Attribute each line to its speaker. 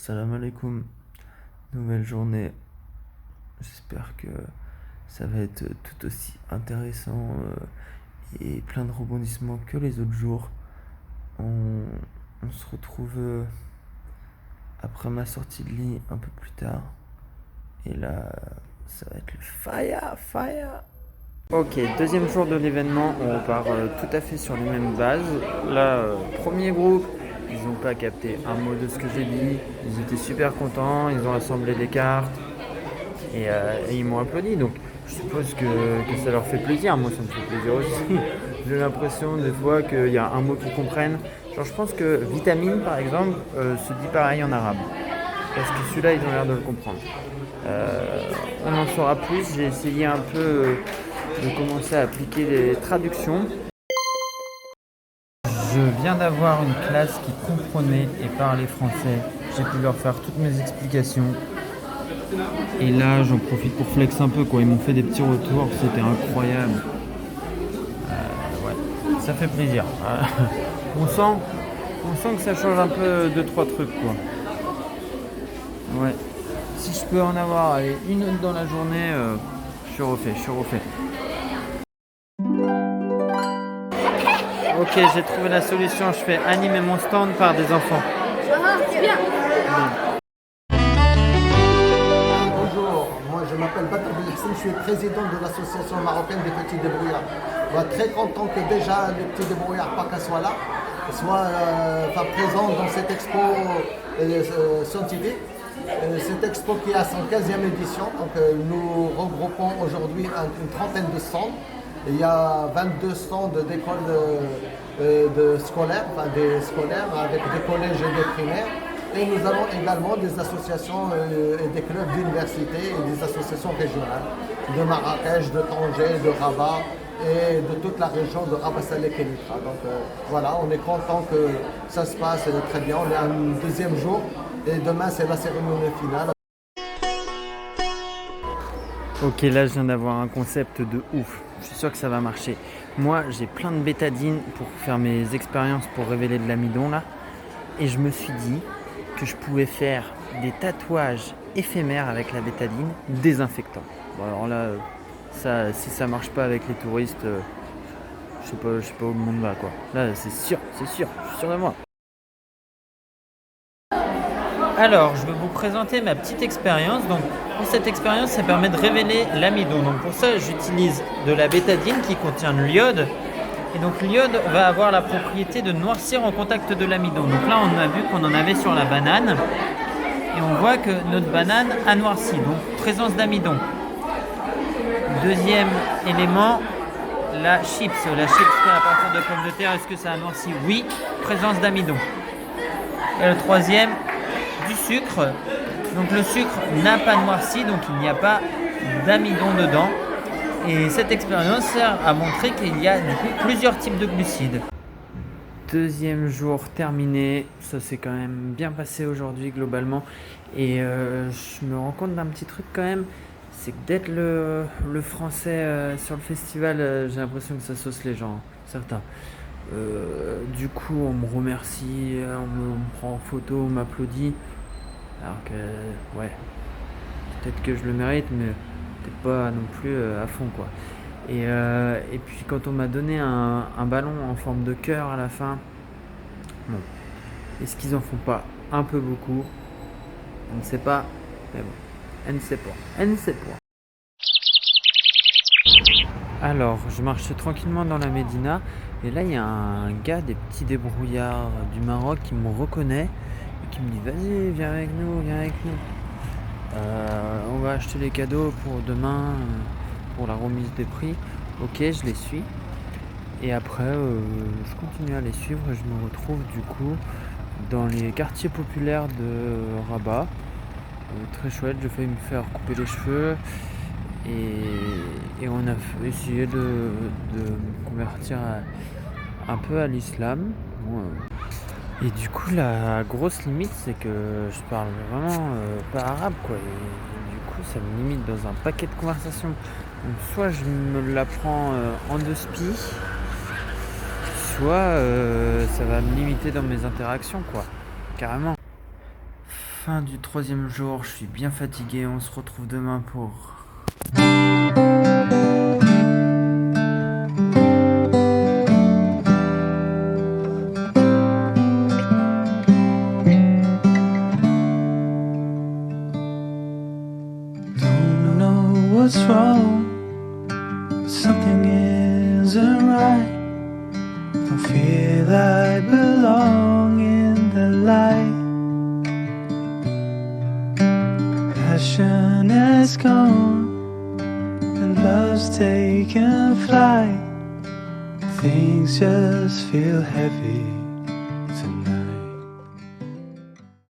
Speaker 1: Salam alaikum, nouvelle journée. J'espère que ça va être tout aussi intéressant et plein de rebondissements que les autres jours. On, on se retrouve après ma sortie de lit un peu plus tard. Et là, ça va être le fire. Ok, deuxième jour de l'événement, on part tout à fait sur les mêmes bases. Là, premier groupe, ils n'ont pas capté un mot de ce que j'ai dit. Ils étaient super contents, ils ont assemblé les cartes et ils m'ont applaudi. Donc je suppose que ça leur fait plaisir. Moi, ça me fait plaisir aussi. J'ai l'impression des fois qu'il y a un mot qu'ils comprennent. Genre, je pense que vitamine, par exemple, se dit pareil en arabe. Parce que celui-là, ils ont l'air de le comprendre. On en saura plus. J'ai essayé un peu de commencer à appliquer les traductions. Je viens d'avoir une classe qui comprenait et parlait français. J'ai pu leur faire toutes mes explications. Et là, j'en profite pour flex un peu, quoi. Ils m'ont fait des petits retours, c'était incroyable. Ouais, ça fait plaisir. on sent que ça change un peu 2-3 trucs, quoi. Ouais. Si je peux en avoir une autre dans la journée, je suis refait. Ok, j'ai trouvé la solution. Je fais animer mon stand par des enfants.
Speaker 2: C'est bien.
Speaker 3: Bonjour, moi je m'appelle Badr Belhassan, je suis président de l'association marocaine des petits débrouillards. Je suis très content que déjà les petits débrouillards PACA soient là, soient présents dans cette expo scientifique. Cette expo qui a son 15e édition, donc nous regroupons aujourd'hui une trentaine de stands. Il y a 22 stands d'écoles scolaires, des scolaires avec des collèges et des primaires. Et nous avons également des associations et des clubs d'université et des associations régionales de Marrakech, de Tanger, de Rabat et de toute la région de Rabat Salek et Litra. Donc voilà, on est content que ça se passe très bien. On est à un deuxième jour et demain c'est la cérémonie finale.
Speaker 1: Ok, là je viens d'avoir un concept de ouf. Je suis sûr que ça va marcher. Moi, j'ai plein de bétadine pour faire mes expériences pour révéler de l'amidon là. Et je me suis dit que je pouvais faire des tatouages éphémères avec la bétadine désinfectant. Bon alors là, si ça marche pas avec les touristes, je sais pas où le monde va quoi. Là c'est sûr, je suis sûr de moi. Alors, je vais vous présenter ma petite expérience. Donc, pour cette expérience, ça permet de révéler l'amidon. Donc, pour ça, j'utilise de la bétadine qui contient de l'iode. Et donc, l'iode va avoir la propriété de noircir en contact de l'amidon. Donc là, on a vu qu'on en avait sur la banane. Et on voit que notre banane a noirci. Donc, présence d'amidon. Deuxième élément, la chips. La chips fait à partir de pommes de terre. Est-ce que ça a noirci? Oui. Présence d'amidon. Et le troisième, du sucre. Donc le sucre n'a pas noirci, donc il n'y a pas d'amidon dedans. Et cette expérience sert à montrer qu'il y a du coup plusieurs types de glucides. Deuxième jour terminé, ça s'est quand même bien passé aujourd'hui globalement. Et je me rends compte d'un petit truc quand même, c'est que d'être le français sur le festival, j'ai l'impression que ça sauce les gens, certains. Du coup, on me remercie, on me prend en photo, on m'applaudit. Alors que, ouais, peut-être que je le mérite, mais peut-être pas non plus à fond, quoi. Et puis, quand on m'a donné un ballon en forme de cœur à la fin, bon, est-ce qu'ils en font pas un peu beaucoup? On ne sait pas, mais bon, elle ne sait pas. Alors, je marche tranquillement dans la Médina et là il y a un gars des petits débrouillards du Maroc qui me reconnaît et qui me dit vas-y viens avec nous. On va acheter les cadeaux pour demain, pour la remise des prix. Ok, je les suis. Et après, je continue à les suivre et je me retrouve du coup dans les quartiers populaires de Rabat. Très chouette, j'ai failli me faire couper les cheveux. Et on a essayé de me convertir un peu à l'islam. Bon, et du coup, la grosse limite, c'est que je parle vraiment pas arabe, quoi. Et du coup, ça me limite dans un paquet de conversations. Donc, soit je me l'apprends en deux spies, soit ça va me limiter dans mes interactions, quoi. Carrément. Fin du 3e jour, je suis bien fatigué, on se retrouve demain pour...
Speaker 2: Don't know what's wrong, something isn't right. Don't feel I belong in the light. Passion has gone and love's taken flight. Things just feel heavy.